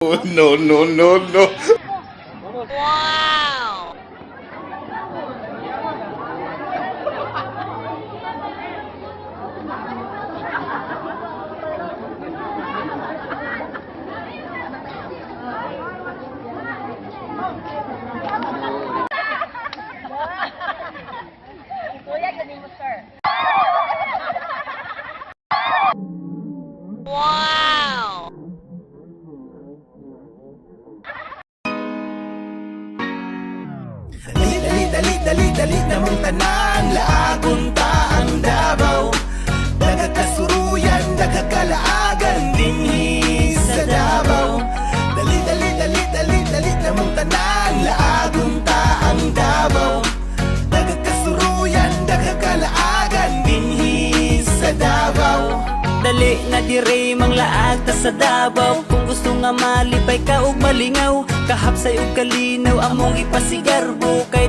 Oh, no, no, no, no. Wow! Kuya, galing mo, sir. Wow! Dali, dali, dali, dali, dali na mong tanan Laagon ta ang Davao Nagakasuruyan, nagakalaagan Dinhi sa Davao Dali, dali, dali, dali, dali na mong tanan Laagon ta ang Davao Nagakasuruyan, nagakalaagan Dinhi sa Davao Dali na dire mang laag ta sa Davao. Kung gusto nga malipay ka og malingaw, kahapsay og kalinaw among ipasigarbo kay